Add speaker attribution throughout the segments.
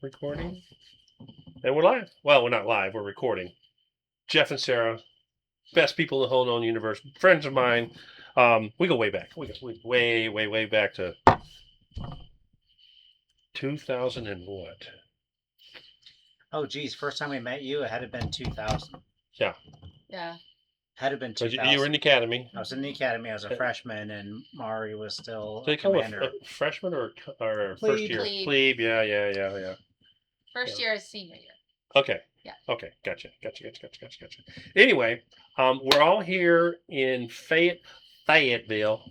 Speaker 1: recording. And we're live. Well, we're not live. We're recording. Jeff and Sarah, best people in the whole known universe, friends of mine. We go way back. We go way back to 2000 and what?
Speaker 2: Oh, geez. First time we met you, it had to have been 2000.
Speaker 1: Yeah.
Speaker 3: Yeah.
Speaker 2: Had to have been 2000.
Speaker 1: You were in the academy.
Speaker 2: I was in the academy. I was a freshman, and Mari was still
Speaker 1: Did they
Speaker 2: a
Speaker 1: call
Speaker 2: commander.
Speaker 1: a freshman or
Speaker 2: Plebe.
Speaker 1: first year?
Speaker 3: Plebe.
Speaker 1: Yeah.
Speaker 3: First year is senior year.
Speaker 1: Okay.
Speaker 3: Yeah.
Speaker 1: Okay. Gotcha. Anyway, we're all here in Fayetteville.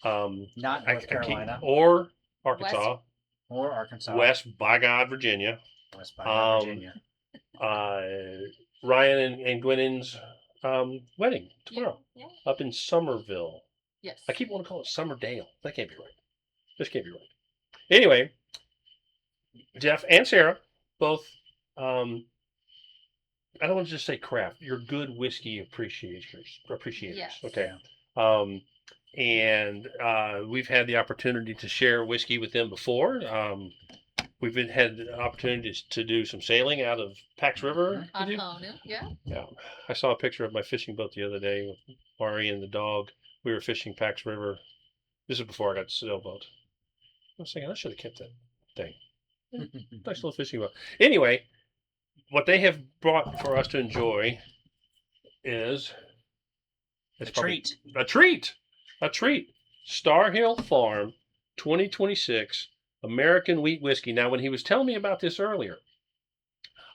Speaker 2: Not North Carolina.
Speaker 1: Or Arkansas.
Speaker 2: Or Arkansas.
Speaker 1: West, by God, Virginia.
Speaker 2: West by God, Virginia.
Speaker 1: Ryan and Gwennyn's wedding tomorrow.
Speaker 3: Yeah.
Speaker 1: Up in Somerville.
Speaker 3: Yes.
Speaker 1: I keep wanting to call it Summerdale. That can't be right. This can't be right. Anyway, Jeff and Sarah, both, I don't want to just say craft. You're good whiskey appreciators.
Speaker 3: Yes.
Speaker 1: Okay. And we've had the opportunity to share whiskey with them before. We've had the opportunity to do some sailing out of Pax River.
Speaker 3: On Honu, yeah.
Speaker 1: Yeah. I saw a picture of my fishing boat the other day with Mari and the dog. We were fishing Pax River. This is before I got the sailboat. I was thinking I should have kept that thing. Nice little fishing boat. Anyway, what they have brought for us to enjoy is
Speaker 2: A treat.
Speaker 1: A treat. Star Hill Farm 2026 American wheat whiskey. Now, when he was telling me about this earlier,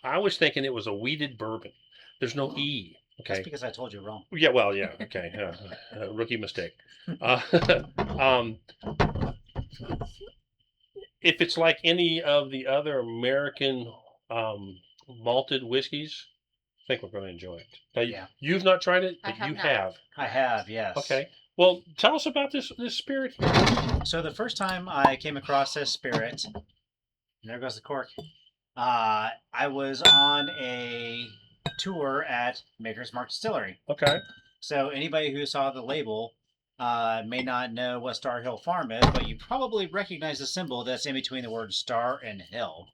Speaker 1: I was thinking it was a wheated bourbon. There's no E. Okay.
Speaker 2: That's because I told you wrong.
Speaker 1: Yeah. Well. Yeah. Okay. Rookie mistake. If it's like any of the other American malted whiskeys, I think we're going to enjoy it. Now,
Speaker 2: Yeah.
Speaker 1: You've not tried it, but
Speaker 3: I have
Speaker 1: you
Speaker 3: not.
Speaker 1: have.
Speaker 2: I have, yes.
Speaker 1: Okay. Well, tell us about this spirit here.
Speaker 2: So the first time I came across this spirit, and there goes the cork. I was on a tour at Maker's Mark Distillery.
Speaker 1: Okay.
Speaker 2: So anybody who saw the label may not know what Star Hill Farm is, but you probably recognize the symbol that's in between the word star and hill.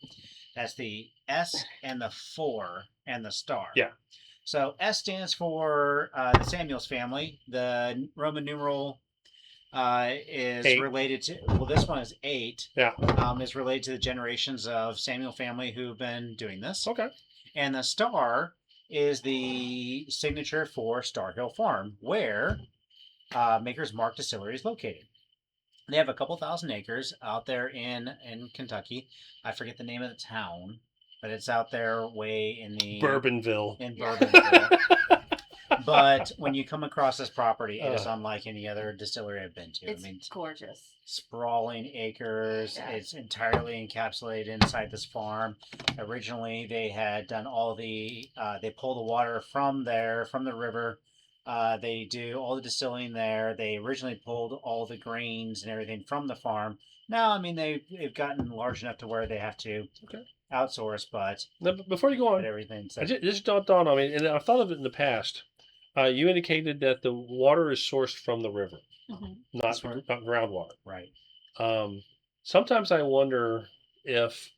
Speaker 2: That's the S and the 4 and the star.
Speaker 1: Yeah.
Speaker 2: So S stands for the Samuels family. The Roman numeral is
Speaker 1: 8.
Speaker 2: related to, well, this one is 8.
Speaker 1: Yeah.
Speaker 2: Is related to the generations of Samuel family who've been doing this.
Speaker 1: Okay.
Speaker 2: And the star is the signature for Star Hill Farm, where Maker's Mark Distillery is located. They have a couple thousand acres out there in Kentucky. I forget the name of the town, but it's out there way in the
Speaker 1: Bourbonville.
Speaker 2: In Bourbonville. But when you come across this property, it is unlike any other distillery I've been to.
Speaker 3: It's gorgeous.
Speaker 2: Sprawling acres.
Speaker 3: Yeah.
Speaker 2: It's entirely encapsulated inside this farm. Originally, they had done all the, they pull the water from the river. They do all the distilling there. They originally pulled all the grains and everything from the farm. Now, I mean, they've gotten large enough to where they have to outsource, but
Speaker 1: Now, before you go on,
Speaker 2: everything's...
Speaker 1: this dawned on me, and I've thought of it in the past. You indicated that the water is sourced from the river, not groundwater.
Speaker 2: Right.
Speaker 1: Sometimes I wonder if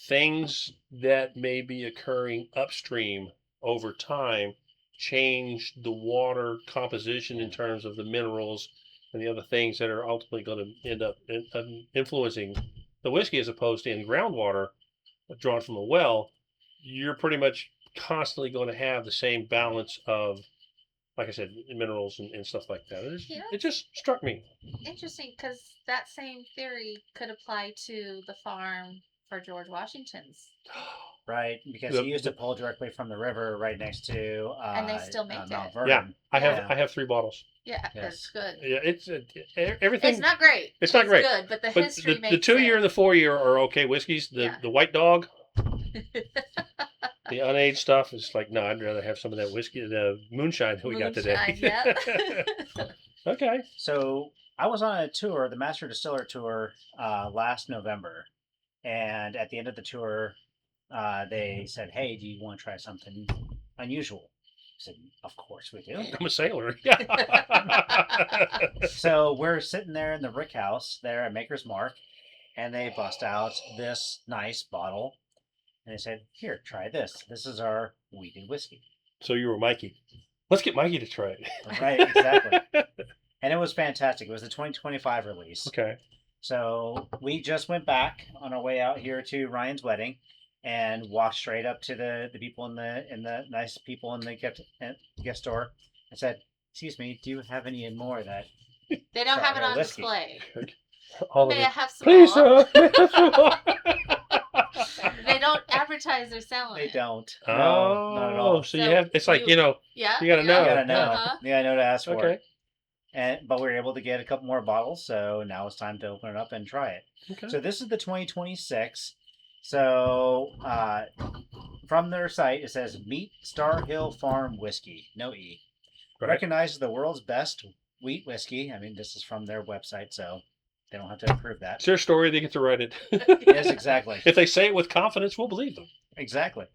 Speaker 1: things that may be occurring upstream over time change the water composition in terms of the minerals and the other things that are ultimately going to end up influencing the whiskey, as opposed to in groundwater drawn from a well. You're pretty much constantly going to have the same balance of, like I said, minerals and stuff like that. It just struck me.
Speaker 3: Interesting, because that same theory could apply to the farm for George Washington's.
Speaker 2: Right, because he used to pull directly from the river right next to
Speaker 3: and they still make
Speaker 2: Mount
Speaker 3: it.
Speaker 2: Vernon.
Speaker 1: Yeah, I have 3 bottles.
Speaker 3: Yeah,
Speaker 2: Yes.
Speaker 3: that's good.
Speaker 1: Yeah, it's everything.
Speaker 3: It's not great.
Speaker 1: It's not great.
Speaker 3: Good, but the history makes
Speaker 1: the 2-year
Speaker 3: it.
Speaker 1: and the 4-year are okay whiskeys. The White Dog, the unaged stuff is like, no, I'd rather have some of that whiskey, the moonshine that we got today.
Speaker 3: Yeah.
Speaker 1: Okay.
Speaker 2: So I was on a tour, the Master Distiller tour, last November, and at the end of the tour, they said, "Hey, do you want to try something unusual?" I said, "Of course we do."
Speaker 1: I'm a sailor.
Speaker 2: So we're sitting there in the rick house there at Maker's Mark, and they bust out this nice bottle, and they said, "Here, try this. This is our wheated whiskey."
Speaker 1: So you were Mikey. Let's get Mikey to try it.
Speaker 2: Right, exactly. And it was fantastic. It was the 2025 release.
Speaker 1: Okay.
Speaker 2: So we just went back on our way out here to Ryan's wedding, and walked straight up to the people in the nice people in the gift store, and said, "Excuse me, do you have any more of that?"
Speaker 3: They don't have it
Speaker 2: Sorry,
Speaker 3: on
Speaker 2: whiskey.
Speaker 3: display.
Speaker 1: All of
Speaker 3: May
Speaker 1: it.
Speaker 3: I have some
Speaker 1: Please,
Speaker 3: more?
Speaker 1: may I have some more?
Speaker 3: They don't advertise they're selling
Speaker 2: They
Speaker 3: it.
Speaker 2: don't.
Speaker 1: Oh,
Speaker 2: No, not at all.
Speaker 1: so you
Speaker 3: So
Speaker 1: have. It's like
Speaker 3: Yeah.
Speaker 1: You gotta know.
Speaker 2: You gotta know.
Speaker 3: Uh-huh.
Speaker 2: Yeah, I know to ask for
Speaker 1: Okay.
Speaker 2: it. But we were able to get a couple more bottles, so now it's time to open it up and try it.
Speaker 1: Okay.
Speaker 2: So this is the 2026. So from their site, it says Meet Star Hill Farm Whiskey, no E.
Speaker 1: Right.
Speaker 2: Recognizes the world's best wheat whiskey. I mean, this is from their website, so they don't have to approve that.
Speaker 1: It's their story. They get to write it.
Speaker 2: Yes, exactly.
Speaker 1: If they say it with confidence, we'll believe them.
Speaker 2: Exactly.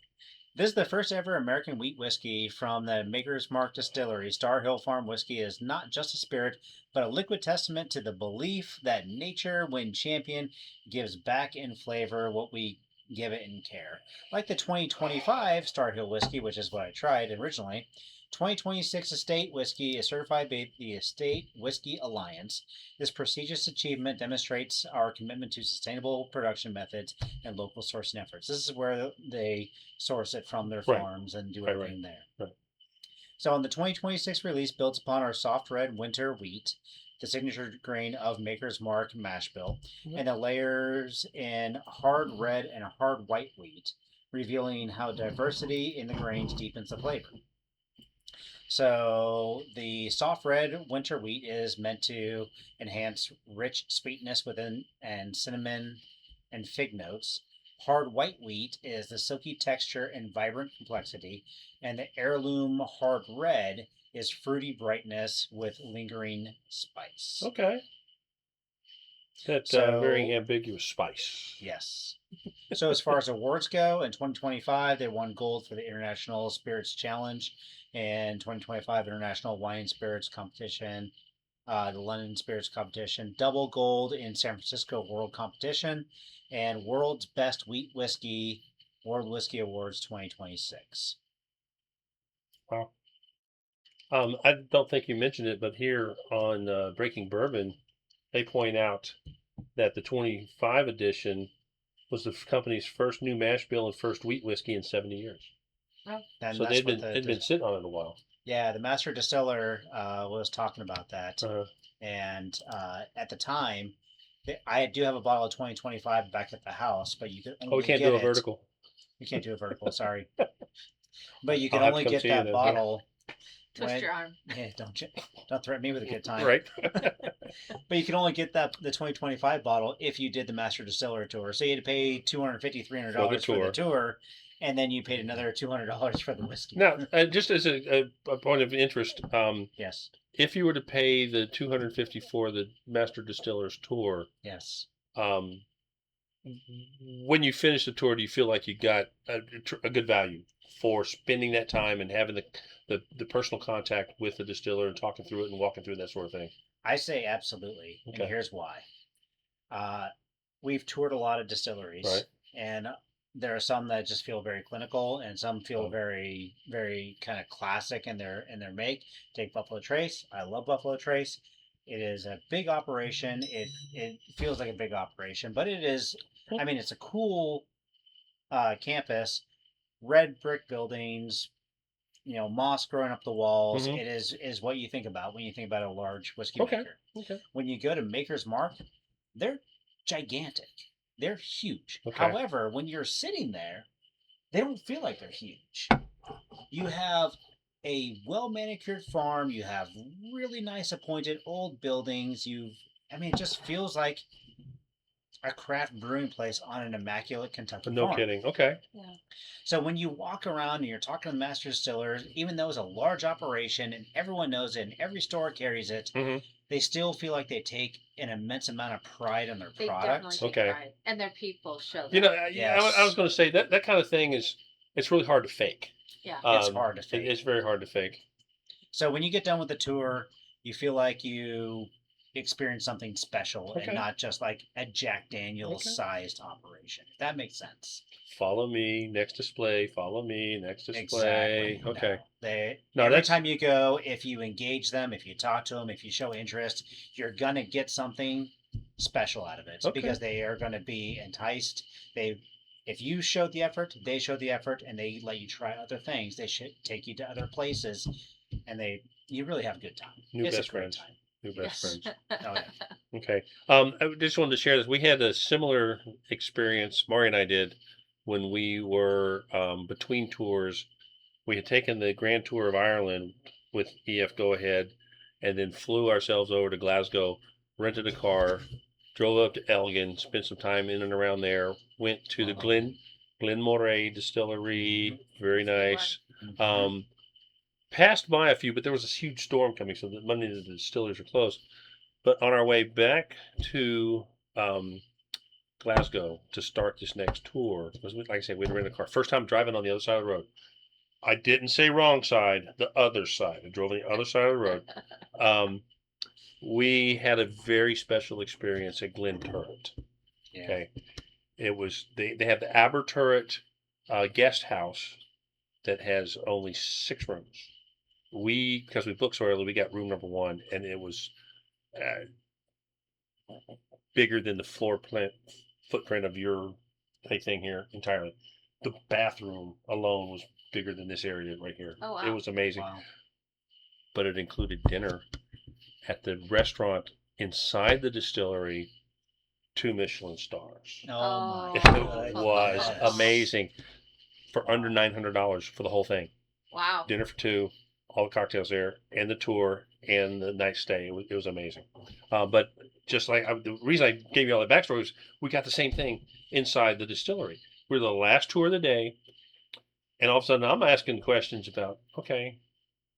Speaker 2: This is the first ever American wheat whiskey from the Maker's Mark Distillery. Star Hill Farm Whiskey is not just a spirit, but a liquid testament to the belief that nature, when championed, gives back in flavor what we give it in care. Like the 2025 Star Hill Whiskey, which is what I tried originally, 2026 Estate Whiskey is certified by the Estate Whiskey Alliance. This prestigious achievement demonstrates our commitment to sustainable production methods and local sourcing efforts. This is where they source it from their
Speaker 1: Right.
Speaker 2: farms and do
Speaker 1: Right,
Speaker 2: everything there.
Speaker 1: right.
Speaker 2: So, on the 2026 release, builds upon our soft red winter wheat, the signature grain of Maker's Mark mash bill, and it layers in hard red and hard white wheat, revealing how diversity in the grains deepens the flavor. So the soft red winter wheat is meant to enhance rich sweetness within and cinnamon and fig notes. Hard white wheat is the silky texture and vibrant complexity, and the heirloom hard red is fruity brightness with lingering spice.
Speaker 1: Okay. That
Speaker 2: So-
Speaker 1: very ambiguous spice.
Speaker 2: Yes. So as far as awards go, in 2025 they won gold for the International Spirits Challenge, and 2025 International Wine and Spirits Competition, the London Spirits Competition, double gold in San Francisco World Competition, and World's Best Wheat Whiskey, World Whiskey Awards 2026.
Speaker 1: Wow. I don't think you mentioned it, but here on Breaking Bourbon, they point out that the 25 edition was the company's first new mash bill and first wheat whiskey in 70 years.
Speaker 2: And
Speaker 1: So
Speaker 2: that's
Speaker 1: they'd
Speaker 2: what
Speaker 1: been sitting on it a while.
Speaker 2: yeah, the master distiller was talking about that.
Speaker 1: Uh,
Speaker 2: And at the time, I do have a bottle of 2025 back at the house, but you could only
Speaker 1: we can't
Speaker 2: get
Speaker 1: do a
Speaker 2: it-
Speaker 1: vertical.
Speaker 2: You can't do a vertical, sorry. But you can
Speaker 1: I'll have to
Speaker 2: only
Speaker 1: come
Speaker 2: get
Speaker 1: see you
Speaker 2: that
Speaker 1: then.
Speaker 2: bottle.
Speaker 3: Twist
Speaker 2: when-
Speaker 3: your arm.
Speaker 2: Yeah, don't threaten me with a good time.
Speaker 1: Right.
Speaker 2: But you can only get the 2025 bottle if you did the master distiller tour. So you had to pay $250, $300 for the tour, and then you paid another $200 for the whiskey.
Speaker 1: Now, just as a point of interest,
Speaker 2: Yes.
Speaker 1: if you were to pay the $250 for the Master Distiller's tour,
Speaker 2: Yes.
Speaker 1: when you finish the tour, do you feel like you got a good value for spending that time and having the personal contact with the distiller and talking through it and walking through that sort of thing?
Speaker 2: I say absolutely.
Speaker 1: Okay.
Speaker 2: And here's why. We've toured a lot of distilleries,
Speaker 1: Right.
Speaker 2: and there are some that just feel very clinical, and some feel
Speaker 1: Oh.
Speaker 2: very, very kind of classic in their make. Take Buffalo Trace. I love Buffalo Trace. It is a big operation. It feels like a big operation, but it is. I mean, it's a cool campus, red brick buildings. Moss growing up the walls.
Speaker 1: Mhm.
Speaker 2: It is what you think about when you think about a large whiskey
Speaker 1: Okay.
Speaker 2: maker.
Speaker 1: Okay.
Speaker 2: When you go to Maker's Mark, they're gigantic. They're huge.
Speaker 1: Okay.
Speaker 2: However, when you're sitting there, they don't feel like they're huge. You have a well manicured farm. You have really nice appointed old buildings. It just feels like a craft brewing place on an immaculate Kentucky
Speaker 1: No
Speaker 2: farm.
Speaker 1: kidding. Okay.
Speaker 2: So when you walk around and you're talking to the master distillers, even though it's a large operation and everyone knows it and every store carries it,
Speaker 1: Mhm.
Speaker 2: they still feel like they take an immense amount of pride in their
Speaker 3: They
Speaker 2: product.
Speaker 3: definitely take
Speaker 1: Okay.
Speaker 3: pride. And their people show that.
Speaker 1: You know, I was going to say that kind of thing it's really hard to fake.
Speaker 3: Yeah.
Speaker 2: It's hard to fake.
Speaker 1: It's very hard to fake.
Speaker 2: So when you get done with the tour, you feel like experience something special
Speaker 1: Okay.
Speaker 2: and not just like a Jack Daniel's
Speaker 1: Okay.
Speaker 2: sized operation. If that makes sense.
Speaker 1: Follow me, next display. Follow me, next display.
Speaker 2: Exactly.
Speaker 1: Okay.
Speaker 2: No,
Speaker 1: No,
Speaker 2: every
Speaker 1: that's
Speaker 2: time you go, if you engage them, if you talk to them, if you show interest, you're gonna get something special out of it
Speaker 1: okay.
Speaker 2: because they are gonna be enticed. If you show the effort, they show the effort, and they let you try other things. They should take you to other places, and you really have a good time.
Speaker 1: New
Speaker 2: It's
Speaker 1: best
Speaker 2: a great
Speaker 1: friends.
Speaker 2: time.
Speaker 1: New best friends.
Speaker 2: Oh yeah.
Speaker 1: Okay. I just wanted to share this. We had a similar experience, Maury and I did, when we were between tours. We had taken the Grand Tour of Ireland with EF Go Ahead and then flew ourselves over to Glasgow, rented a car, drove up to Elgin, spent some time in and around there, went to the Glen Moray distillery, very
Speaker 3: That's a good
Speaker 1: nice.
Speaker 2: Mhm.
Speaker 1: Passed by a few, but there was this huge storm coming, so that Monday the distilleries were closed. But on our way back to Glasgow to start this next tour, because like I said, we had rented a car. First time driving on the other side of the road. I didn't say wrong side, the other side. I drove on the other side of the road. We had a very special experience at Glen Turret.
Speaker 2: Yeah.
Speaker 1: Okay, it was they have the Aber Turret guest house that has only 6 rooms. Because we booked so early, we got room number 1, and it was bigger than the floor plan footprint of your thing here entirely. The bathroom alone was bigger than this area right here.
Speaker 3: Oh, wow.
Speaker 1: It was amazing.
Speaker 2: Wow.
Speaker 1: But it included dinner at the restaurant inside the distillery, 2 Michelin stars.
Speaker 2: Oh my
Speaker 1: It
Speaker 2: goodness.
Speaker 1: was amazing for under $900 for the whole thing.
Speaker 3: Wow.
Speaker 1: Dinner for 2, all the cocktails there, and the tour, and the night stay. It was amazing. But just like the reason I gave you all that backstory was we got the same thing inside the distillery. We're the last tour of the day, and all of a sudden I'm asking questions about, okay,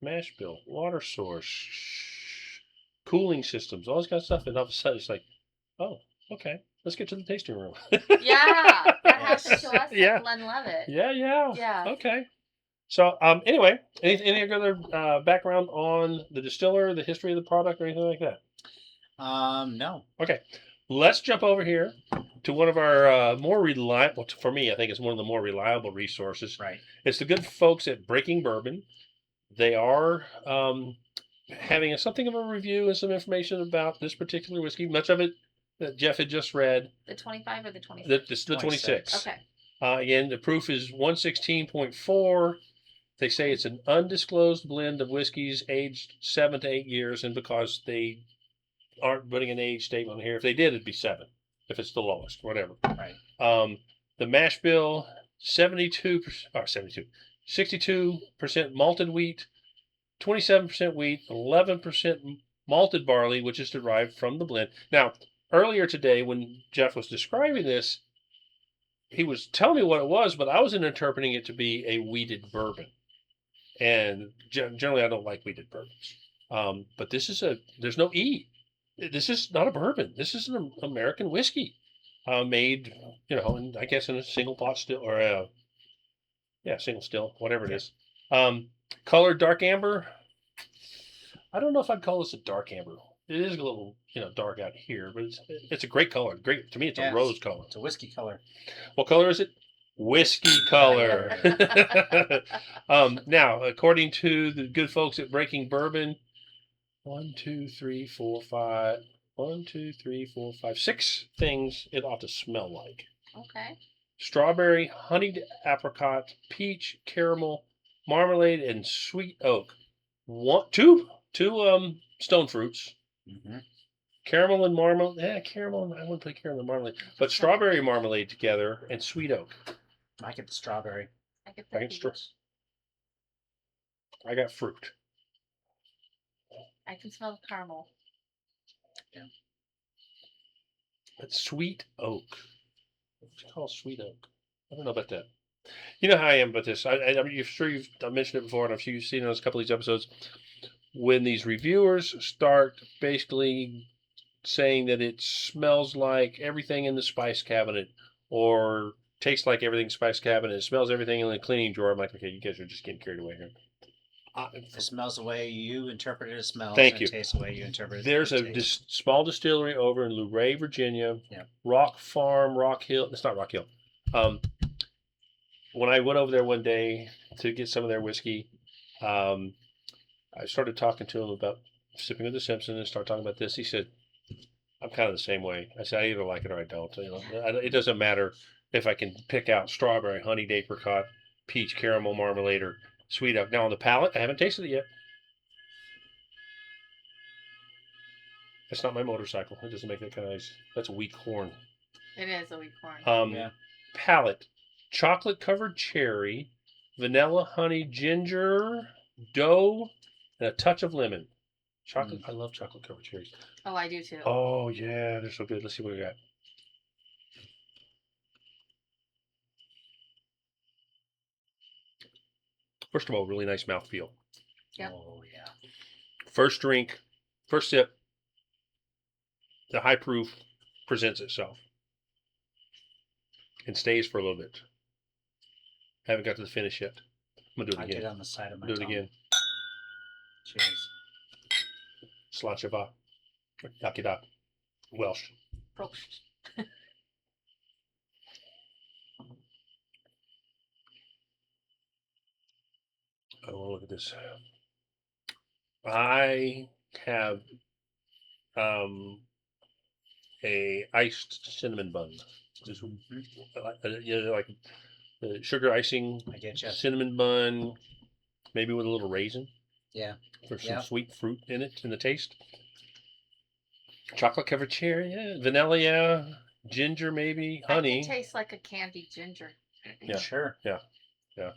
Speaker 1: mash bill, water source, cooling systems, all this kind of stuff, and all of a sudden it's like, oh, okay, let's get to the tasting room.
Speaker 3: Yeah, that
Speaker 2: Yes.
Speaker 3: happened to us
Speaker 1: Yeah.
Speaker 3: at Glen Levitt.
Speaker 1: Yeah.
Speaker 3: Yeah.
Speaker 1: Okay. So, anyway, any other background on the distiller, the history of the product, or anything like that?
Speaker 2: No.
Speaker 1: Okay, let's jump over here to one of our more reliable. For me, I think it's one of the more reliable resources.
Speaker 2: Right.
Speaker 1: It's the good folks at Breaking Bourbon. They are having something of a review and some information about this particular whiskey. Much of it that Jeff had just read.
Speaker 3: The 25 or the 26?
Speaker 1: The 26.
Speaker 3: Okay.
Speaker 1: Again, the proof is 116.4. They say it's an undisclosed blend of whiskeys aged 7 to 8 years, and because they aren't putting an age statement here, if they did, it'd be 7, if it's the lowest, whatever.
Speaker 2: Right.
Speaker 1: The mash bill, 62% malted wheat, 27% wheat, 11% malted barley, which is derived from the blend. Now, earlier today, when Jeff was describing this, he was telling me what it was, but I was interpreting it to be a wheated bourbon. And generally, I don't like wheated bourbons. But there's no E. This is not a bourbon. This is an American whiskey made, and I guess in a single pot still, or single still, whatever it is. Colored dark amber. I don't know if I'd call this a dark amber. It is a little, dark out here, but it's a great color. Great to me. It's a rose color.
Speaker 2: It's a whiskey color.
Speaker 1: What color is it? Whiskey color. Now, according to the good folks at Breaking Bourbon, 6 things it ought to smell like.
Speaker 3: Okay.
Speaker 1: Strawberry, honeyed apricot, peach, caramel, marmalade, and sweet oak. Two stone fruits.
Speaker 2: Mm-hmm.
Speaker 1: Caramel and marmalade. Caramel. I wouldn't put caramel and marmalade, but strawberry marmalade together and sweet oak.
Speaker 2: I get the strawberry.
Speaker 3: I get the peach.
Speaker 1: I got fruit.
Speaker 3: I can smell the caramel.
Speaker 2: Yeah.
Speaker 1: But sweet oak. What do you call sweet oak? I don't know about that. You know how I am about this. I'm sure I've mentioned it before, and I've seen it on a couple of these episodes. When these reviewers start basically saying that it smells like everything in the spice cabinet, or tastes like everything in the spice cabinet, it smells everything in the cleaning drawer, I'm like, okay, you guys are just getting carried away here.
Speaker 2: It smells the way you interpret it as smells.
Speaker 1: Thank
Speaker 2: and
Speaker 1: you.
Speaker 2: It tastes the way you interpret it.
Speaker 1: There's
Speaker 2: as
Speaker 1: a
Speaker 2: taste.
Speaker 1: small distillery over in Luray, Virginia.
Speaker 2: Yeah.
Speaker 1: Rock Farm, Rock Hill. It's not Rock Hill. When I went over there one day to get some of their whiskey, I started talking to him about sipping with the Simpsons and started talking about this. He said, I'm kind of the same way. I said, I either like it or I don't. It doesn't matter if I can pick out strawberry, honeyed apricot, peach, caramel marmalade, or sweet oak. Now on the palate, I haven't tasted it yet. That's not my motorcycle. It doesn't make that kind of noise. That's a weak horn.
Speaker 3: It is a weak corn.
Speaker 2: Yeah.
Speaker 1: Palate, chocolate covered cherry, vanilla, honey, ginger, dough, and a touch of lemon. Chocolate. I love chocolate covered cherries.
Speaker 3: Oh, I do too.
Speaker 1: Oh yeah, they're so good. Let's see what we got. First of all, really nice mouthfeel.
Speaker 3: Yep.
Speaker 2: Oh yeah.
Speaker 1: First drink, first sip, the high proof presents itself and stays for a little bit. Haven't got to the finish yet. I'm gonna do it
Speaker 2: I get
Speaker 1: again.
Speaker 2: it on the side of my
Speaker 1: Do it
Speaker 2: tongue.
Speaker 1: again.
Speaker 2: Cheers.
Speaker 1: Slanchava. Yakida. Welsh.
Speaker 3: Prost.
Speaker 1: I want to look at this. I have a iced cinnamon bun. Just like the sugar icing
Speaker 2: I get you.
Speaker 1: cinnamon bun, maybe with a little raisin
Speaker 2: Yeah.
Speaker 1: for some
Speaker 2: Yeah.
Speaker 1: sweet fruit in it in the taste. Chocolate covered cherry, yeah. Vanilla, yeah. Ginger, maybe. Honey.
Speaker 3: I can taste like a candied ginger.
Speaker 1: Yeah.
Speaker 2: Sure.
Speaker 1: Yeah. Yeah.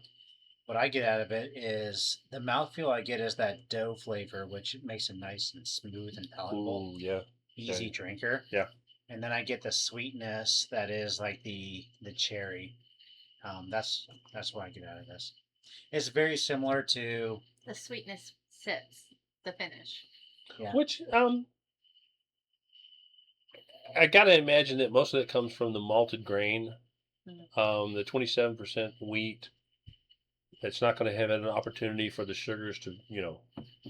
Speaker 2: What I get out of it is the mouthfeel I get is that dough flavor, which makes it nice and smooth and palatable.
Speaker 1: Ooh, yeah.
Speaker 2: Easy drinker.
Speaker 1: Yeah.
Speaker 2: And then I get the sweetness that is like the cherry. That's what I get out of this. It's very similar to
Speaker 3: The sweetness sits the finish.
Speaker 2: Yeah.
Speaker 1: Which I gotta imagine that most of it comes from the malted grain. The 27% wheat. It's not going to have an opportunity for the sugars to,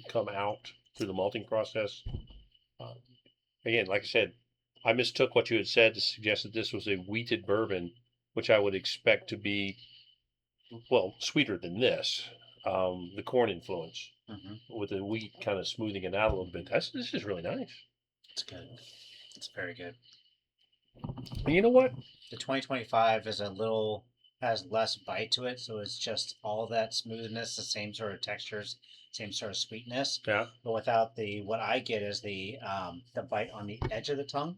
Speaker 1: come out through the malting process. Again, like I said, I mistook what you had said to suggest that this was a wheated bourbon, which I would expect to be, well, sweeter than this. The corn influence with the wheat kind of smoothing it out a little bit. This is really nice.
Speaker 2: It's good. It's very good.
Speaker 1: And you know what?
Speaker 2: The 2025 has less bite to it, so it's just all that smoothness, the same sort of textures, same sort of sweetness.
Speaker 1: Yeah.
Speaker 2: But without what I get is the bite on the edge of the tongue.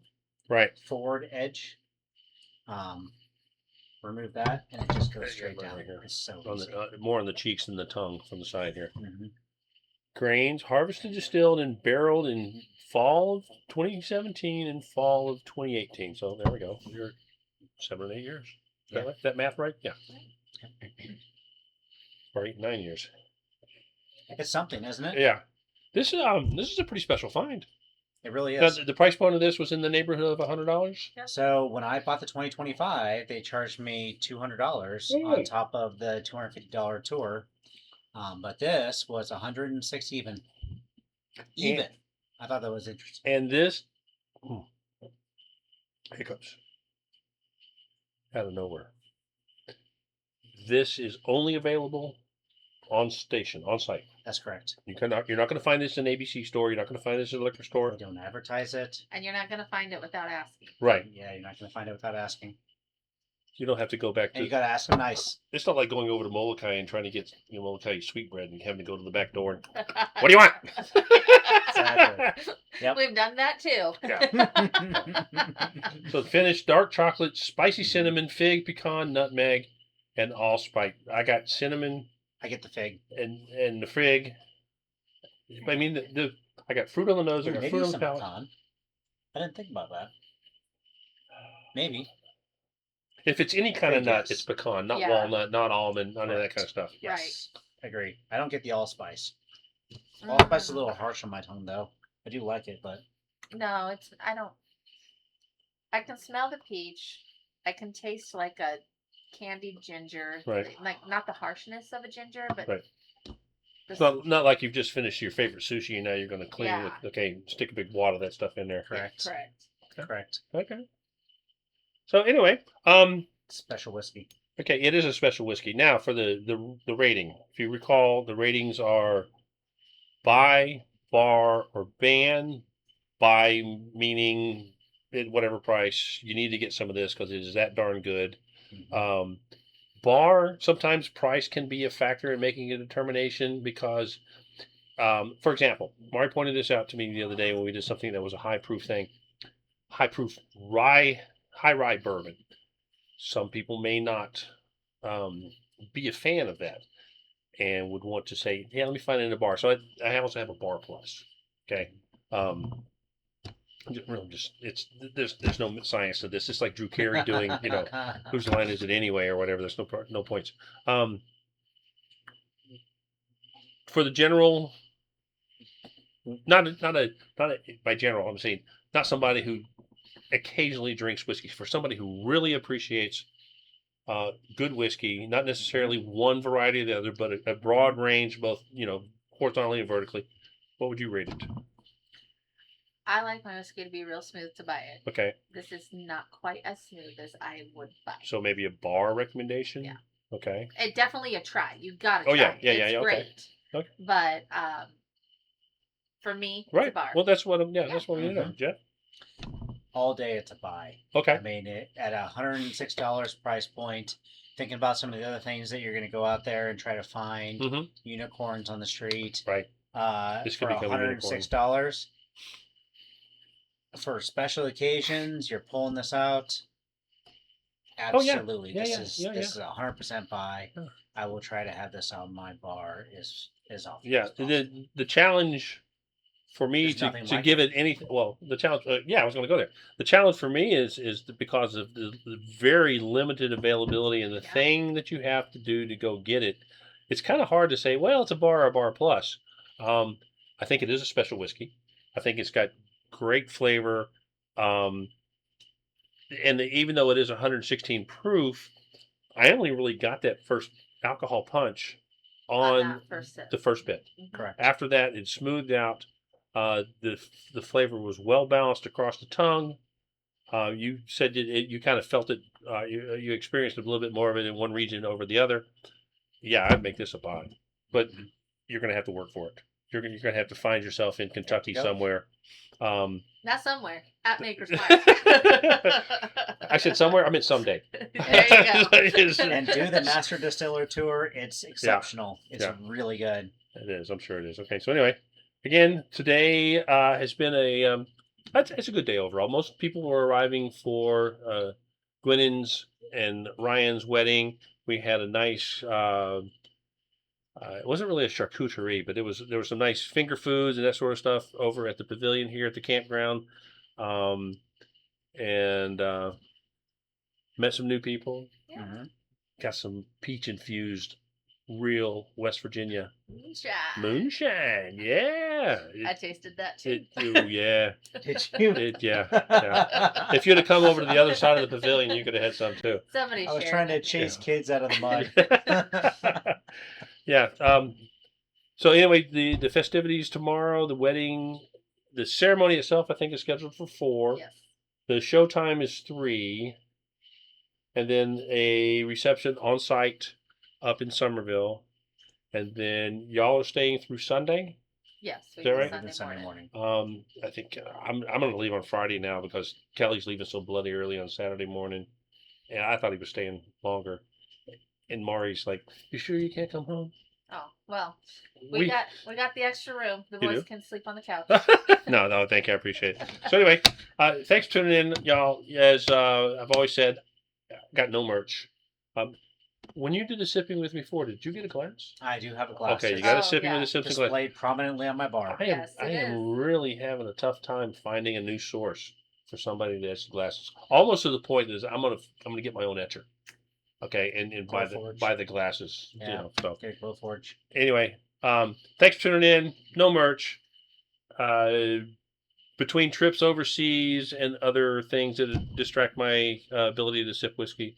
Speaker 1: Right.
Speaker 2: Forward edge. Remove that and it just goes straight down.
Speaker 1: Right here.
Speaker 2: It's so
Speaker 1: On
Speaker 2: easy.
Speaker 1: more on the cheeks than the tongue from the side here.
Speaker 2: Mm-hmm.
Speaker 1: Grains harvested, distilled, and barreled in fall of 2017 and fall of 2018. So there we go. You're 7 or 8 years. Is that right? That math right? Yeah. Or 8, 9 years.
Speaker 2: It's something, isn't it?
Speaker 1: Yeah. This is a pretty special find.
Speaker 2: It really
Speaker 1: Now,
Speaker 2: is.
Speaker 1: the price point of this was in the neighborhood of $100.
Speaker 2: So when I bought the 2025, they charged me $200 on top of the $250 tour. But this was 160 even. Even. I thought that was interesting.
Speaker 1: And this hiccups out of nowhere. This is only available on site.
Speaker 2: That's correct.
Speaker 1: You're not going to find this in an ABC store. You're not going to find this in a liquor store.
Speaker 2: They don't advertise it.
Speaker 3: And you're not going to find it without asking.
Speaker 1: Right.
Speaker 2: Yeah, you're not going to find it without asking.
Speaker 1: You don't have to go back to.
Speaker 2: And you got to ask them nice.
Speaker 1: It's not like going over to Molokai and trying to get Molokai sweetbread and having to go to the back door and, what do you want?
Speaker 2: Exactly. Yep.
Speaker 3: We've done that too.
Speaker 1: Yeah. So finished dark chocolate, spicy cinnamon, fig, pecan, nutmeg, and allspice. I got cinnamon.
Speaker 2: I get the fig.
Speaker 1: And the fig. I mean, I got fruit on the nose. I got
Speaker 2: Maybe
Speaker 1: fruit on the
Speaker 2: some
Speaker 1: palate.
Speaker 2: pecan. I didn't think about that. Maybe.
Speaker 1: If it's any kind of
Speaker 2: Fig,
Speaker 1: nut,
Speaker 2: yes.
Speaker 1: it's pecan, not
Speaker 3: Yeah.
Speaker 1: walnut, not almond, none of that kind of stuff.
Speaker 2: Yes. I agree. I don't get the allspice.
Speaker 3: Mm.
Speaker 2: Allspice is a little harsh on my tongue, though. I do like it, but
Speaker 3: No, I can smell the peach. I can taste like a candied ginger.
Speaker 1: Right.
Speaker 3: Like not the harshness of a ginger, but
Speaker 1: Right. It's not like you've just finished your favorite sushi and now you're going to clean with,
Speaker 3: Yeah.
Speaker 1: okay, stick a big wad of that stuff in there.
Speaker 2: Correct.
Speaker 3: Correct.
Speaker 2: Correct.
Speaker 1: Okay. So anyway,
Speaker 2: Special whiskey.
Speaker 1: okay, it is a special whiskey. Now for the rating. If you recall, the ratings are buy, bar, or ban. Buy meaning at whatever price you need to get some of this because it is that darn good.
Speaker 2: Mhm.
Speaker 1: Bar, sometimes price can be a factor in making a determination because, for example, Mari pointed this out to me the other day when we did something that was a high proof thing, high proof high rye bourbon. Some people may not be a fan of that and would want to say, yeah, let me find it in a bar. So I also have a bar plus. Okay. Really just it's there's no science to this. It's like Drew Carey doing, whose line is it anyway or whatever. There's no points. For the general, not by general. I'm saying not somebody who occasionally drinks whiskey. For somebody who really appreciates good whiskey, not necessarily one variety or the other, but a broad range, both horizontally and vertically. What would you rate it?
Speaker 3: I like my whiskey to be real smooth to buy it.
Speaker 1: Okay,
Speaker 3: This is not quite as smooth as I would buy.
Speaker 1: so maybe a bar recommendation.
Speaker 3: Yeah.
Speaker 1: Okay.
Speaker 3: It definitely a try. You gotta
Speaker 1: Oh,
Speaker 3: try.
Speaker 1: yeah,
Speaker 3: it.
Speaker 1: yeah,
Speaker 3: It's
Speaker 1: yeah, okay.
Speaker 3: great.
Speaker 1: Okay.
Speaker 3: But for me, it's a
Speaker 1: Right.
Speaker 3: bar.
Speaker 1: Well, that's what I'm. Yeah, that's what we need to know,
Speaker 2: Mhm.
Speaker 1: Jeff.
Speaker 2: All day it's a buy.
Speaker 1: Okay.
Speaker 2: I mean, at $106 price point, thinking about some of the other things that you're going to go out there and try to find
Speaker 1: Mm-hmm.
Speaker 2: unicorns on the street.
Speaker 1: Right. This could
Speaker 2: For
Speaker 1: become a unicorn.
Speaker 2: $106 for special occasions, you're pulling this out.
Speaker 1: Oh, yeah.
Speaker 2: Absolutely,
Speaker 1: Yeah,
Speaker 2: this
Speaker 1: yeah,
Speaker 2: is 100% buy.
Speaker 1: Yeah.
Speaker 2: I will try to have this on my bar as often.
Speaker 1: Yeah.
Speaker 2: as possible.
Speaker 1: The challenge for me
Speaker 2: There's nothing
Speaker 1: to
Speaker 2: like
Speaker 1: give it anything. Well, the challenge. Yeah, I was going to go there. The challenge for me is because of the very limited availability and the
Speaker 3: Yeah.
Speaker 1: thing that you have to do to go get it. It's kind of hard to say. Well, it's a bar or a bar plus. I think it is a special whiskey. I think it's got great flavor. And even though it is 116 proof, I only really got that first alcohol punch on
Speaker 3: that first sip.
Speaker 1: the first bit.
Speaker 3: Mhm.
Speaker 2: Correct.
Speaker 1: After that, it smoothed out. The flavor was well balanced across the tongue. You said you kind of felt it. You experienced a little bit more of it in one region over the other. Yeah, I'd make this a buy, but you're going to have to work for it. You're going to have to find yourself in Kentucky
Speaker 2: Yep.
Speaker 1: somewhere.
Speaker 3: Not somewhere. At Maker's Mark.
Speaker 1: I said somewhere. I meant someday.
Speaker 3: There you go.
Speaker 2: And do the Master Distiller Tour. It's exceptional. It's
Speaker 1: Yeah.
Speaker 2: really good.
Speaker 1: It is. I'm sure it is. Okay. So anyway, again, today has been it's a good day overall. Most people were arriving for Gwynen's and Ryan's wedding. We had a nice. It wasn't really a charcuterie, but there was some nice finger foods and that sort of stuff over at the pavilion here at the campground, and met some new people.
Speaker 3: Yeah.
Speaker 2: Mhm.
Speaker 1: Got some peach infused, real West Virginia
Speaker 3: Moonshine.
Speaker 1: moonshine. Yeah.
Speaker 3: I tasted that too.
Speaker 1: Yeah.
Speaker 2: Did you?
Speaker 1: Yeah. If you'd have come over to the other side of the pavilion, you could have had some too.
Speaker 3: Somebody
Speaker 2: I was
Speaker 3: shared
Speaker 2: trying to
Speaker 3: it.
Speaker 2: chase
Speaker 1: Yeah.
Speaker 2: kids out of the mud.
Speaker 1: Yeah. So anyway, the festivities tomorrow, the wedding, the ceremony itself, I think is scheduled for 4.
Speaker 3: Yes.
Speaker 1: The show time is 3, and then a reception on site up in Somerville, and then y'all are staying through Sunday.
Speaker 3: Yes. We
Speaker 1: Is that
Speaker 3: did
Speaker 1: right?
Speaker 3: Sunday
Speaker 2: Sunday
Speaker 3: morning.
Speaker 2: morning.
Speaker 1: I think I'm going to leave on Friday now because Kelly's leaving so bloody early on Saturday morning, and I thought he was staying longer. And Mari's like, "You sure you can't come home?"
Speaker 3: Oh well, we got the extra room. The
Speaker 1: You
Speaker 3: boys
Speaker 1: do?
Speaker 3: can sleep on the couch.
Speaker 1: No, thank you. I appreciate it. So anyway, thanks for tuning in, y'all. As I've always said, got no merch. When you did the sipping with me before, did you get a glass?
Speaker 2: I do have a glass.
Speaker 1: Okay, you
Speaker 2: It's
Speaker 1: got a
Speaker 3: Oh,
Speaker 1: sipping
Speaker 3: yeah.
Speaker 1: with a Simpson glass.
Speaker 2: displayed prominently on my bar.
Speaker 1: I am
Speaker 3: Yes,
Speaker 1: I
Speaker 3: it
Speaker 1: am
Speaker 3: is.
Speaker 1: really having a tough time finding a new source for somebody that has glasses. Almost to the point that I'm gonna get my own etcher. Okay, and buy
Speaker 2: Glowforge.
Speaker 1: the glasses.
Speaker 2: Yeah.
Speaker 1: So
Speaker 2: Okay, Glowforge.
Speaker 1: anyway, thanks for tuning in. No merch. Between trips overseas and other things that distract my ability to sip whiskey,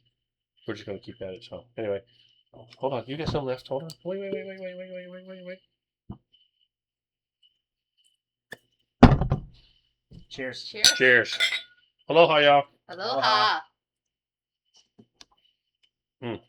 Speaker 1: we're just going to keep at it. So anyway, hold on. You got some left. Hold on. Wait.
Speaker 2: Cheers.
Speaker 3: Cheers.
Speaker 1: Cheers. Aloha, y'all.
Speaker 3: Aloha.
Speaker 2: Aloha.